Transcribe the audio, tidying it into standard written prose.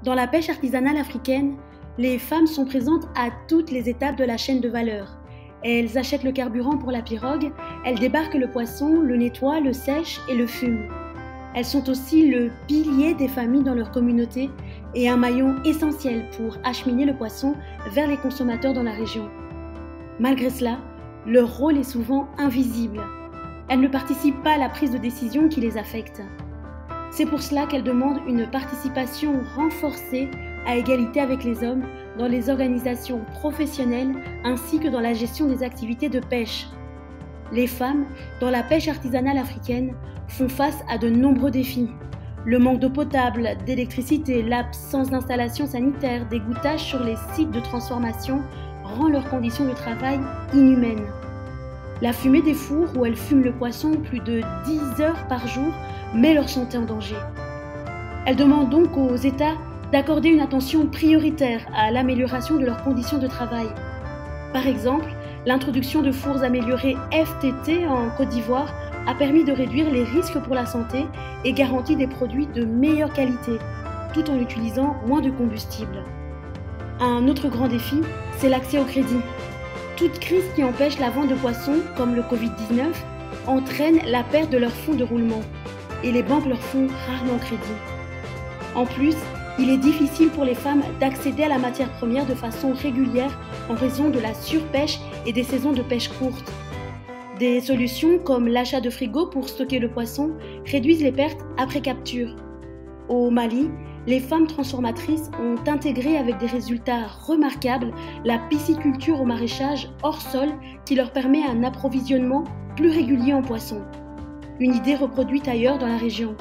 Dans la pêche artisanale africaine, les femmes sont présentes à toutes les étapes de la chaîne de valeur. Elles achètent le carburant pour la pirogue, elles débarquent le poisson, le nettoient, le sèchent et le fument. Elles sont aussi le pilier des familles dans leur communauté et un maillon essentiel pour acheminer le poisson vers les consommateurs dans la région. Malgré cela, leur rôle est souvent invisible. Elles ne participent pas à la prise de décision qui les affecte. C'est pour cela qu'elles demandent une participation renforcée à égalité avec les hommes dans les organisations professionnelles ainsi que dans la gestion des activités de pêche. Les femmes, dans la pêche artisanale africaine, font face à de nombreux défis. Le manque d'eau potable, d'électricité, l'absence d'installations sanitaires, d'égouttage sur les sites de transformation rend leurs conditions de travail inhumaines. La fumée des fours où elles fument le poisson plus de 10 heures par jour met leur santé en danger. Elles demandent donc aux États d'accorder une attention prioritaire à l'amélioration de leurs conditions de travail. Par exemple, l'introduction de fours améliorés FTT en Côte d'Ivoire a permis de réduire les risques pour la santé et garantit des produits de meilleure qualité, tout en utilisant moins de combustible. Un autre grand défi, c'est l'accès au crédit. Toute crise qui empêche la vente de poissons, comme le Covid-19, entraîne la perte de leurs fonds de roulement, et les banques leur font rarement crédit. En plus, il est difficile pour les femmes d'accéder à la matière première de façon régulière en raison de la surpêche et des saisons de pêche courtes. Des solutions comme l'achat de frigos pour stocker le poisson réduisent les pertes après capture. Au Mali, les femmes transformatrices ont intégré avec des résultats remarquables la pisciculture au maraîchage hors sol qui leur permet un approvisionnement plus régulier en poissons. Une idée reproduite ailleurs dans la région.